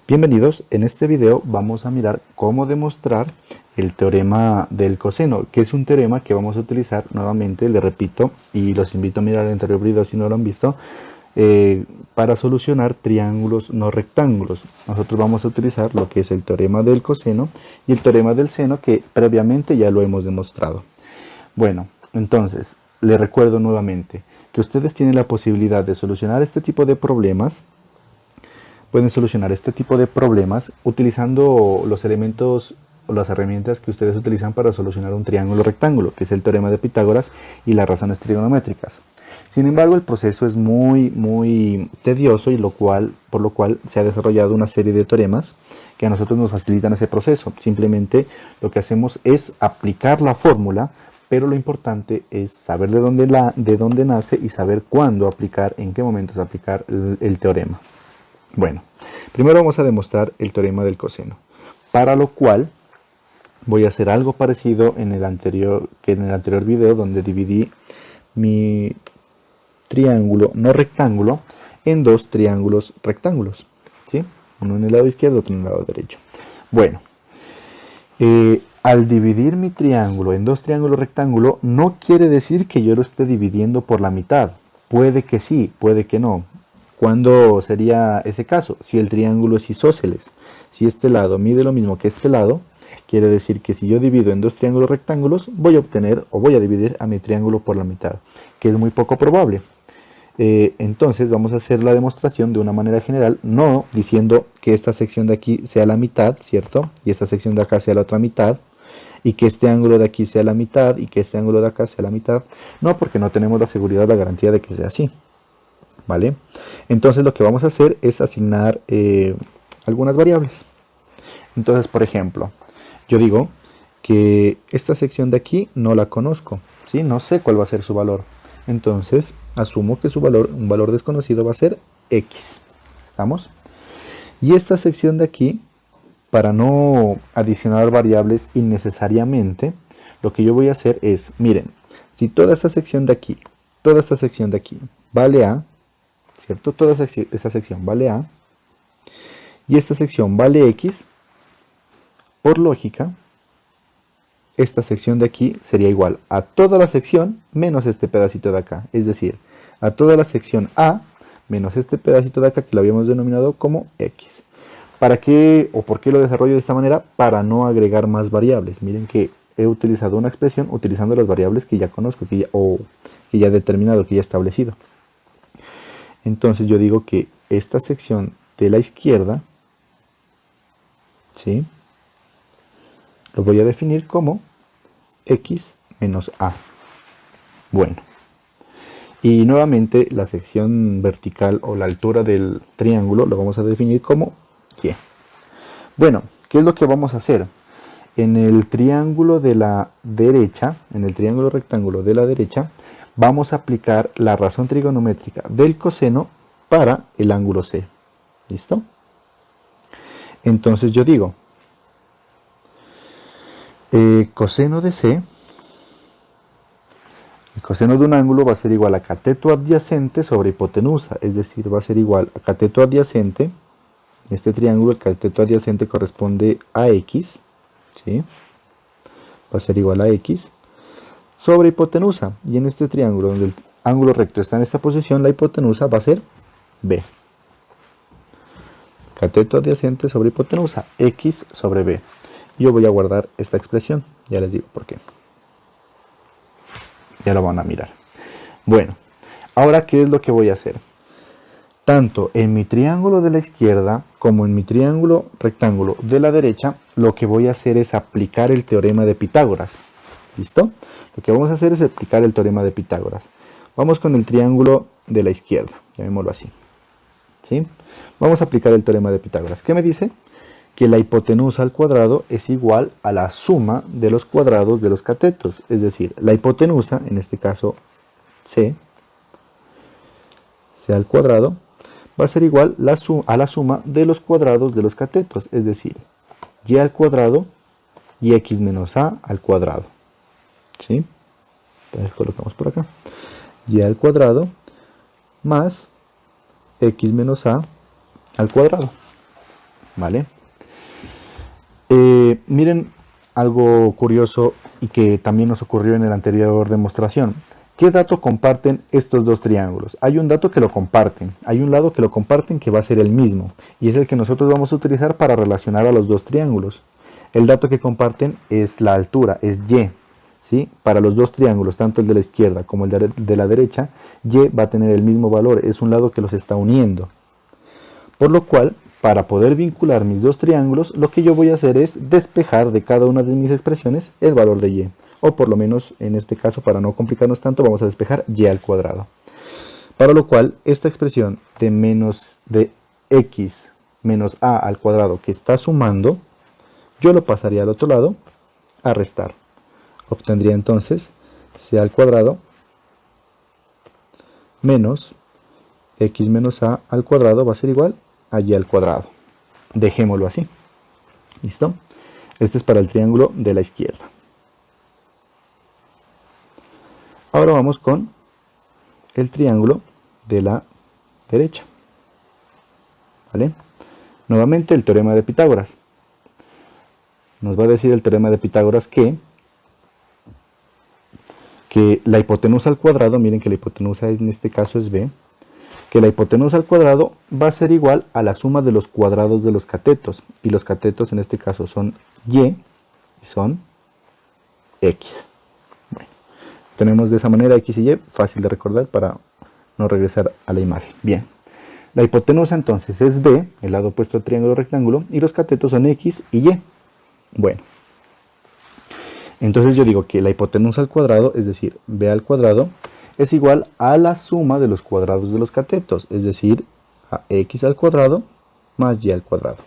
Bienvenidos, en este video vamos a mirar cómo demostrar el teorema del coseno, que es un teorema que vamos a utilizar nuevamente, le repito, y los invito a mirar el anterior video si no lo han visto, para solucionar triángulos no rectángulos. Nosotros vamos a utilizar lo que es el teorema del coseno y el teorema del seno, que previamente ya lo hemos demostrado. Bueno, entonces, les recuerdo nuevamente que ustedes tienen la posibilidad de solucionar este tipo de problemas. Pueden solucionar este tipo de problemas utilizando los elementos o las herramientas que ustedes utilizan para solucionar un triángulo rectángulo, que es el teorema de Pitágoras y las razones trigonométricas. Sin embargo, el proceso es muy tedioso y por lo cual se ha desarrollado una serie de teoremas que a nosotros nos facilitan ese proceso. Simplemente lo que hacemos es aplicar la fórmula, pero lo importante es saber de dónde nace y saber cuándo aplicar, en qué momentos aplicar el teorema. Bueno, primero vamos a demostrar el teorema del coseno, para lo cual voy a hacer algo parecido en el anterior video, donde dividí mi triángulo no rectángulo en dos triángulos rectángulos, ¿sí? Uno en el lado izquierdo, otro en el lado derecho. Bueno, al dividir mi triángulo en dos triángulos rectángulos, no quiere decir que yo lo esté dividiendo por la mitad. Puede que sí, puede que no. ¿Cuándo sería ese caso? Si el triángulo es isósceles. Si este lado mide lo mismo que este lado, quiere decir que si yo divido en dos triángulos rectángulos, voy a obtener o voy a dividir a mi triángulo por la mitad, que es muy poco probable. Entonces vamos a hacer la demostración de una manera general, no diciendo que esta sección de aquí sea la mitad, ¿cierto? Y esta sección de acá sea la otra mitad, y que este ángulo de aquí sea la mitad, y que este ángulo de acá sea la mitad. No, porque no tenemos la seguridad, la garantía de que sea así. ¿Vale? Entonces lo que vamos a hacer es asignar algunas variables. Entonces, por ejemplo, yo digo que esta sección de aquí no la conozco, ¿sí? No sé cuál va a ser su valor. Entonces, asumo que un valor desconocido va a ser X. ¿Estamos? Y esta sección de aquí, para no adicionar variables innecesariamente, lo que yo voy a hacer es, miren, si toda esta sección de aquí vale A, ¿cierto? Toda esa sección vale A y esta sección vale X, por lógica, esta sección de aquí sería igual a toda la sección menos este pedacito de acá, es decir, a toda la sección A menos este pedacito de acá que lo habíamos denominado como X. ¿Para qué o por qué lo desarrollo de esta manera? Para no agregar más variables. Miren que he utilizado una expresión utilizando las variables que ya conozco, que ya he determinado, que ya he establecido. Entonces yo digo que esta sección de la izquierda, ¿sí?, lo voy a definir como X menos A. Bueno, y nuevamente la sección vertical o la altura del triángulo lo vamos a definir como Y. Bueno, ¿qué es lo que vamos a hacer? En el triángulo de la derecha, en el triángulo rectángulo de la derecha, vamos a aplicar la razón trigonométrica del coseno para el ángulo C. ¿Listo? Entonces yo digo, coseno de C, el coseno de un ángulo va a ser igual a cateto adyacente sobre hipotenusa, es decir, va a ser igual a cateto adyacente. En este triángulo el cateto adyacente corresponde a X, ¿sí? Va a ser igual a X sobre hipotenusa, y en este triángulo donde el ángulo recto está en esta posición, la hipotenusa va a ser B. Cateto adyacente sobre hipotenusa, X sobre B. Yo voy a guardar esta expresión, ya les digo por qué. Ya lo van a mirar. Bueno, ahora ¿qué es lo que voy a hacer? Tanto en mi triángulo de la izquierda como en mi triángulo rectángulo de la derecha, lo que voy a hacer es aplicar el teorema de Pitágoras. ¿Listo? Lo que vamos a hacer es aplicar el teorema de Pitágoras. Vamos con el triángulo de la izquierda, llamémoslo así. ¿Sí? Vamos a aplicar el teorema de Pitágoras. ¿Qué me dice? Que la hipotenusa al cuadrado es igual a la suma de los cuadrados de los catetos. Es decir, la hipotenusa, en este caso C al cuadrado, va a ser igual a la suma de los cuadrados de los catetos. Es decir, y al cuadrado y x menos a al cuadrado. ¿Sí? Entonces colocamos por acá. Y al cuadrado más x menos a al cuadrado. ¿vale? Miren algo curioso y que también nos ocurrió en el anterior demostración. ¿Qué dato comparten estos dos triángulos? Hay un dato que lo comparten, hay un lado que lo comparten que va a ser el mismo, y es el que nosotros vamos a utilizar para relacionar a los dos triángulos. El dato que comparten es la altura, es y, ¿sí? Para los dos triángulos, tanto el de la izquierda como el de la derecha, y va a tener el mismo valor, es un lado que los está uniendo. Por lo cual, para poder vincular mis dos triángulos, lo que yo voy a hacer es despejar de cada una de mis expresiones el valor de y. O por lo menos en este caso, para no complicarnos tanto, vamos a despejar y al cuadrado. Para lo cual, esta expresión de x menos a al cuadrado que está sumando, yo lo pasaría al otro lado a restar. Obtendría entonces c al cuadrado menos x menos a al cuadrado va a ser igual a y al cuadrado. Dejémoslo así. ¿Listo? Este es para el triángulo de la izquierda. Ahora vamos con el triángulo de la derecha. ¿Vale? Nuevamente el teorema de Pitágoras. Nos va a decir el teorema de Pitágoras que la hipotenusa al cuadrado, miren que la hipotenusa en este caso es b, que la hipotenusa al cuadrado va a ser igual a la suma de los cuadrados de los catetos. Y los catetos en este caso son y son x. Bueno, tenemos de esa manera x y y, fácil de recordar para no regresar a la imagen. Bien, la hipotenusa entonces es b, el lado opuesto al triángulo rectángulo, y los catetos son x y y. Bueno, entonces yo digo que la hipotenusa al cuadrado, es decir, b al cuadrado, es igual a la suma de los cuadrados de los catetos, es decir, a x al cuadrado más y al cuadrado.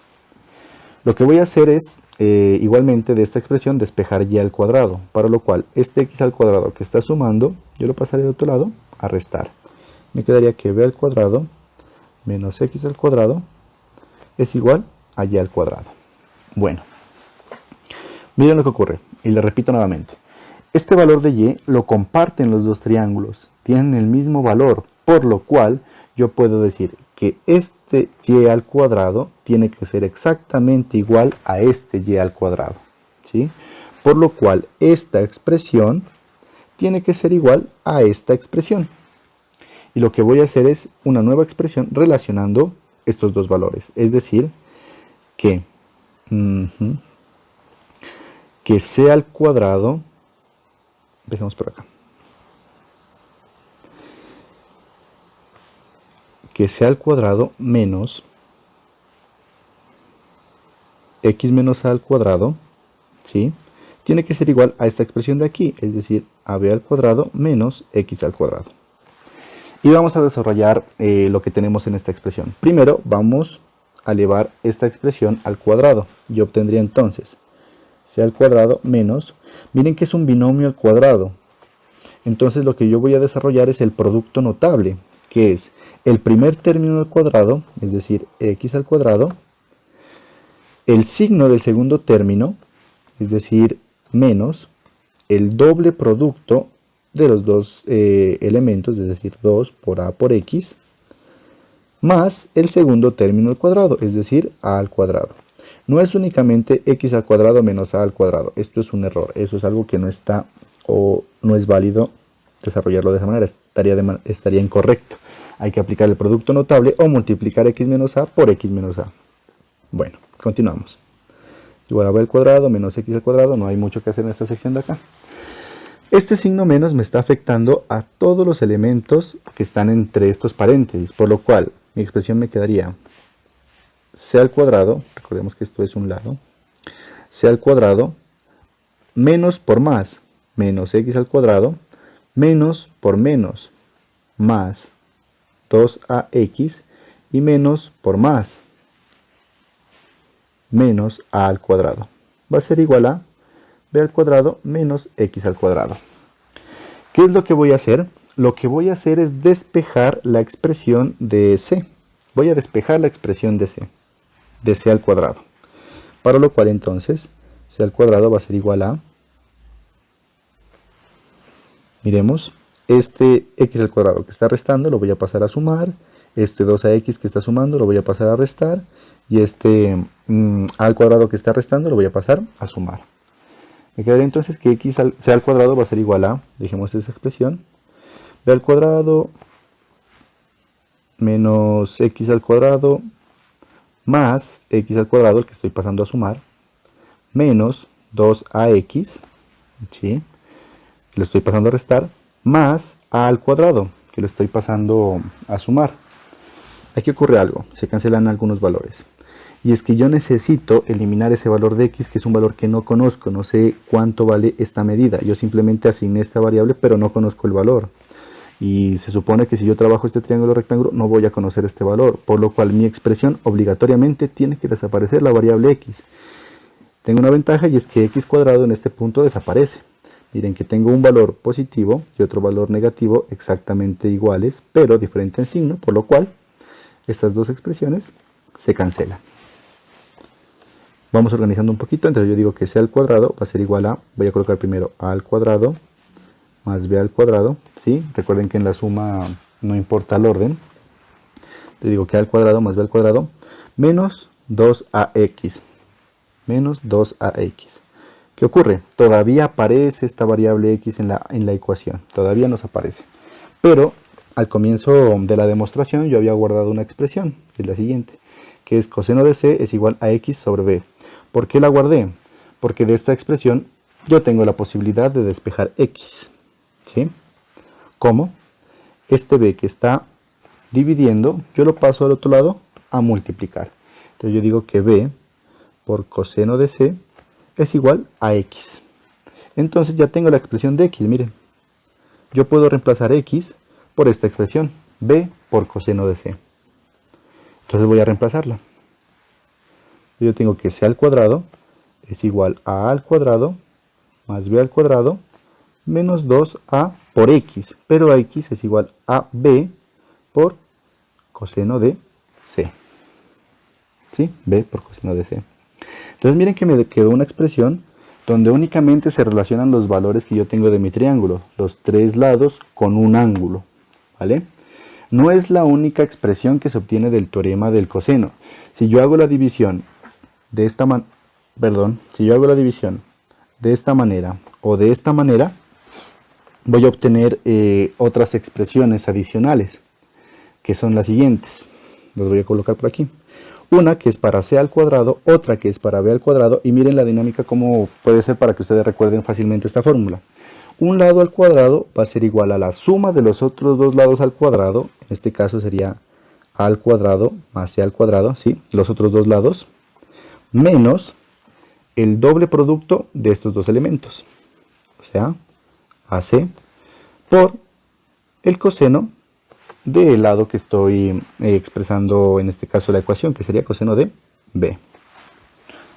Lo que voy a hacer es, igualmente de esta expresión, despejar y al cuadrado, para lo cual este x al cuadrado que está sumando, yo lo pasaré al otro lado a restar. Me quedaría que b al cuadrado menos x al cuadrado es igual a y al cuadrado. Bueno, miren lo que ocurre, y le repito nuevamente. Este valor de y lo comparten los dos triángulos, tienen el mismo valor, por lo cual yo puedo decir que este y al cuadrado tiene que ser exactamente igual a este y al cuadrado, ¿sí? Por lo cual esta expresión tiene que ser igual a esta expresión. Y lo que voy a hacer es una nueva expresión relacionando estos dos valores, es decir, que c al cuadrado, dejemos por acá, que c al cuadrado menos x menos a al cuadrado, ¿sí? Tiene que ser igual a esta expresión de aquí, es decir, ab al cuadrado menos x al cuadrado. Y vamos a desarrollar lo que tenemos en esta expresión. Primero vamos a elevar esta expresión al cuadrado y obtendría entonces c al cuadrado menos, miren que es un binomio al cuadrado, entonces lo que yo voy a desarrollar es el producto notable, que es el primer término al cuadrado, es decir, x al cuadrado, el signo del segundo término, es decir, menos el doble producto de los dos elementos, es decir, 2 por a por x, más el segundo término al cuadrado, es decir, a al cuadrado. No es únicamente x al cuadrado menos a al cuadrado, esto es un error, eso es algo que no está o no es válido desarrollarlo de esa manera, estaría incorrecto. Hay que aplicar el producto notable o multiplicar x menos a por x menos a. Bueno, continuamos. Igual a b al cuadrado menos x al cuadrado, no hay mucho que hacer en esta sección de acá. Este signo menos me está afectando a todos los elementos que están entre estos paréntesis, por lo cual mi expresión me quedaría c al cuadrado, recordemos que esto es un lado, c al cuadrado menos por más, menos x al cuadrado, menos por menos, más 2ax, y menos por más, menos a al cuadrado. Va a ser igual a b al cuadrado menos x al cuadrado. ¿Qué es lo que voy a hacer? Lo que voy a hacer es despejar la expresión de c. Voy a despejar la expresión de c al cuadrado. Para lo cual entonces c al cuadrado va a ser igual a, miremos, este x al cuadrado que está restando lo voy a pasar a sumar, este 2ax que está sumando lo voy a pasar a restar, y este a al cuadrado que está restando lo voy a pasar a sumar. Me quedaría entonces que c al cuadrado va a ser igual a, dejemos esa expresión, b al cuadrado menos x al cuadrado más x al cuadrado, el que estoy pasando a sumar, menos 2ax, ¿sí?, que lo estoy pasando a restar, más a al cuadrado, que lo estoy pasando a sumar. Aquí ocurre algo, se cancelan algunos valores. Y es que yo necesito eliminar ese valor de x, que es un valor que no conozco, no sé cuánto vale esta medida. Yo simplemente asigné esta variable, pero no conozco el valor. Y se supone que si yo trabajo este triángulo rectángulo, no voy a conocer este valor, por lo cual mi expresión obligatoriamente tiene que desaparecer la variable x. Tengo una ventaja y es que x cuadrado en este punto desaparece. Miren que tengo un valor positivo y otro valor negativo exactamente iguales, pero diferente en signo, por lo cual estas dos expresiones se cancelan. Vamos organizando un poquito, entonces yo digo que c al cuadrado va a ser igual a, voy a colocar primero a al cuadrado más b al cuadrado, ¿sí? Recuerden que en la suma no importa el orden. Te digo que a al cuadrado más b al cuadrado menos 2ax, menos 2ax. ¿Qué ocurre? Todavía aparece esta variable x en la ecuación, todavía nos aparece. Pero al comienzo de la demostración yo había guardado una expresión, que es la siguiente, que es coseno de c es igual a x sobre b. ¿Por qué la guardé? Porque de esta expresión yo tengo la posibilidad de despejar x, ¿sí? ¿Cómo? Este b que está dividiendo, yo lo paso al otro lado a multiplicar. Entonces yo digo que b por coseno de c es igual a x. Entonces ya tengo la expresión de x, miren. Yo puedo reemplazar x por esta expresión, b por coseno de c. Entonces voy a reemplazarla. Yo tengo que c al cuadrado es igual a al cuadrado más b al cuadrado menos 2a por x, pero a x es igual a b por coseno de c. ¿Sí? B por coseno de c. Entonces miren que me quedó una expresión donde únicamente se relacionan los valores que yo tengo de mi triángulo, los tres lados con un ángulo, ¿vale? No es la única expresión que se obtiene del teorema del coseno. Si yo hago la división de esta manera o de esta manera, voy a obtener otras expresiones adicionales, que son las siguientes. Las voy a colocar por aquí. Una que es para c al cuadrado, otra que es para b al cuadrado, y miren la dinámica como puede ser para que ustedes recuerden fácilmente esta fórmula. Un lado al cuadrado va a ser igual a la suma de los otros dos lados al cuadrado, en este caso sería a al cuadrado más c al cuadrado, ¿sí?, los otros dos lados, menos el doble producto de estos dos elementos, o sea, AC por el coseno del lado que estoy expresando en este caso la ecuación, que sería coseno de b.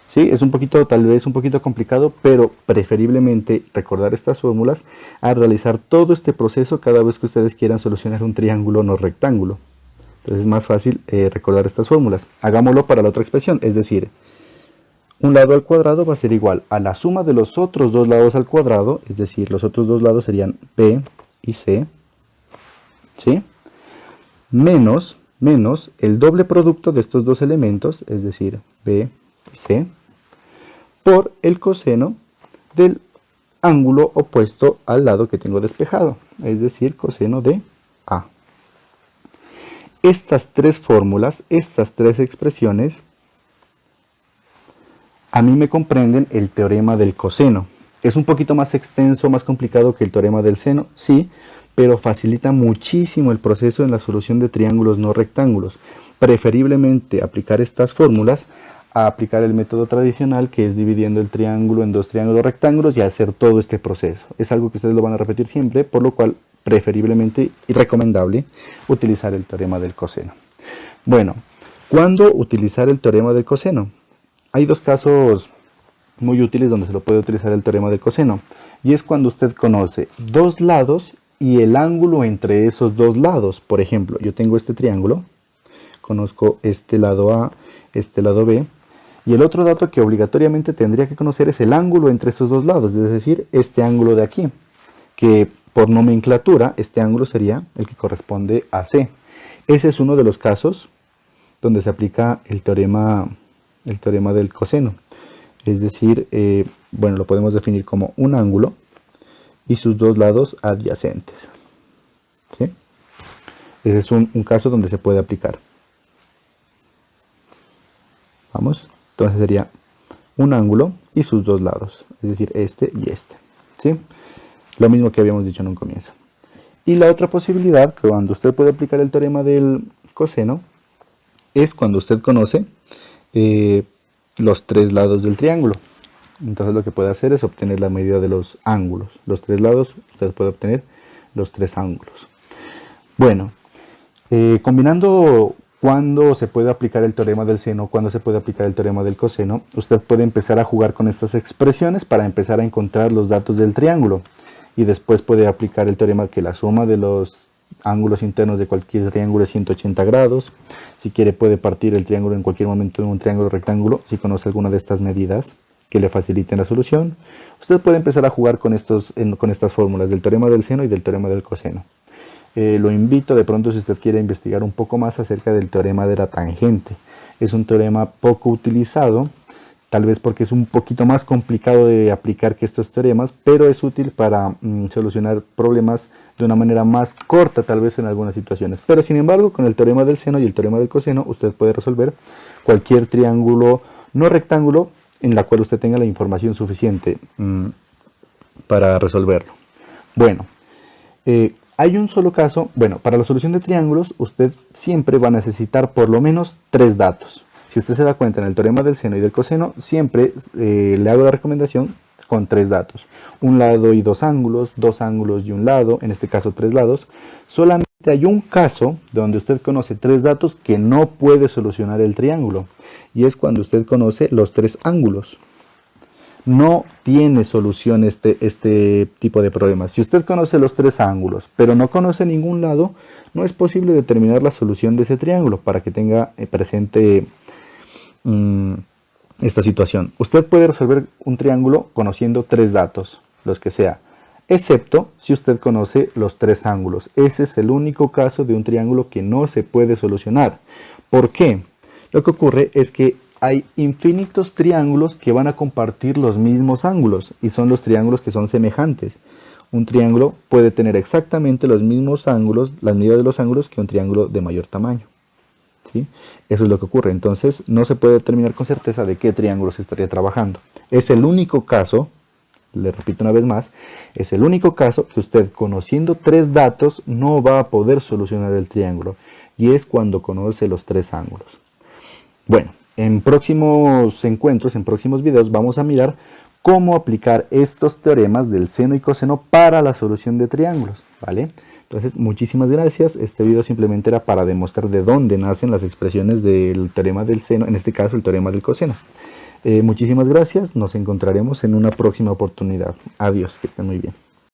¿Sí? Es un poquito, tal vez un poquito complicado, pero preferiblemente recordar estas fórmulas a realizar todo este proceso cada vez que ustedes quieran solucionar un triángulo no rectángulo. Entonces es más fácil recordar estas fórmulas. Hagámoslo para la otra expresión, es decir, un lado al cuadrado va a ser igual a la suma de los otros dos lados al cuadrado, es decir, los otros dos lados serían b y c, ¿sí?, menos el doble producto de estos dos elementos, es decir, b y c, por el coseno del ángulo opuesto al lado que tengo despejado, es decir, coseno de a. Estas tres fórmulas, estas tres expresiones, a mí me comprenden el teorema del coseno. Es un poquito más extenso, más complicado que el teorema del seno, sí, pero facilita muchísimo el proceso en la solución de triángulos no rectángulos. Preferiblemente aplicar estas fórmulas a aplicar el método tradicional, que es dividiendo el triángulo en dos triángulos rectángulos y hacer todo este proceso. Es algo que ustedes lo van a repetir siempre, por lo cual preferiblemente y recomendable utilizar el teorema del coseno. Bueno, ¿cuándo utilizar el teorema del coseno? Hay dos casos muy útiles donde se lo puede utilizar el teorema del coseno, y es cuando usted conoce dos lados y el ángulo entre esos dos lados. Por ejemplo, yo tengo este triángulo, conozco este lado A, este lado B, y el otro dato que obligatoriamente tendría que conocer es el ángulo entre estos dos lados, es decir, este ángulo de aquí, que por nomenclatura este ángulo sería el que corresponde a C. Ese es uno de los casos donde se aplica el teorema el teorema del coseno. Es decir, bueno, lo podemos definir como un ángulo y sus dos lados adyacentes. ¿Sí? Ese es un caso donde se puede aplicar. Vamos, entonces sería un ángulo y sus dos lados, es decir, este y este. ¿Sí? Lo mismo que habíamos dicho en un comienzo. Y la otra posibilidad, cuando usted puede aplicar el teorema del coseno, es cuando usted conoce los tres lados del triángulo. Entonces lo que puede hacer es obtener la medida de los ángulos. Los tres lados, usted puede obtener los tres ángulos. Bueno, combinando cuándo se puede aplicar el teorema del seno, cuándo se puede aplicar el teorema del coseno, usted puede empezar a jugar con estas expresiones para empezar a encontrar los datos del triángulo. Y después puede aplicar el teorema que la suma de los ángulos internos de cualquier triángulo es 180 grados. Si quiere puede partir el triángulo en cualquier momento en un triángulo rectángulo, si conoce alguna de estas medidas que le faciliten la solución. Usted puede empezar a jugar con estas fórmulas del teorema del seno y del teorema del coseno. Lo invito de pronto si usted quiere investigar un poco más acerca del teorema de la tangente. Es un teorema poco utilizado, tal vez porque es un poquito más complicado de aplicar que estos teoremas, pero es útil para solucionar problemas de una manera más corta, tal vez en algunas situaciones. Pero sin embargo, con el teorema del seno y el teorema del coseno, usted puede resolver cualquier triángulo no rectángulo en la cual usted tenga la información suficiente para resolverlo. Bueno, hay un solo caso. Bueno, para la solución de triángulos, usted siempre va a necesitar por lo menos tres datos. Si usted se da cuenta en el teorema del seno y del coseno, siempre le hago la recomendación con tres datos. Un lado y dos ángulos y un lado, en este caso tres lados. Solamente hay un caso donde usted conoce tres datos que no puede solucionar el triángulo. Y es cuando usted conoce los tres ángulos. No tiene solución este tipo de problemas. Si usted conoce los tres ángulos, pero no conoce ningún lado, no es posible determinar la solución de ese triángulo para que tenga presente esta situación. Usted puede resolver un triángulo conociendo tres datos, los que sea, excepto si usted conoce los tres ángulos. Ese es el único caso de un triángulo que no se puede solucionar. ¿Por qué? Lo que ocurre es que hay infinitos triángulos que van a compartir los mismos ángulos y son los triángulos que son semejantes. Un triángulo puede tener exactamente los mismos ángulos, las medidas de los ángulos que un triángulo de mayor tamaño. ¿Sí? Eso es lo que ocurre. Entonces no se puede determinar con certeza de qué triángulo se estaría trabajando. Es el único caso, le repito una vez más, es el único caso que usted conociendo tres datos no va a poder solucionar el triángulo. Y es cuando conoce los tres ángulos. Bueno, en próximos encuentros, en próximos videos, vamos a mirar cómo aplicar estos teoremas del seno y coseno para la solución de triángulos, ¿vale? Entonces, muchísimas gracias. Este video simplemente era para demostrar de dónde nacen las expresiones del teorema del seno, en este caso el teorema del coseno. Muchísimas gracias. Nos encontraremos en una próxima oportunidad. Adiós, que estén muy bien.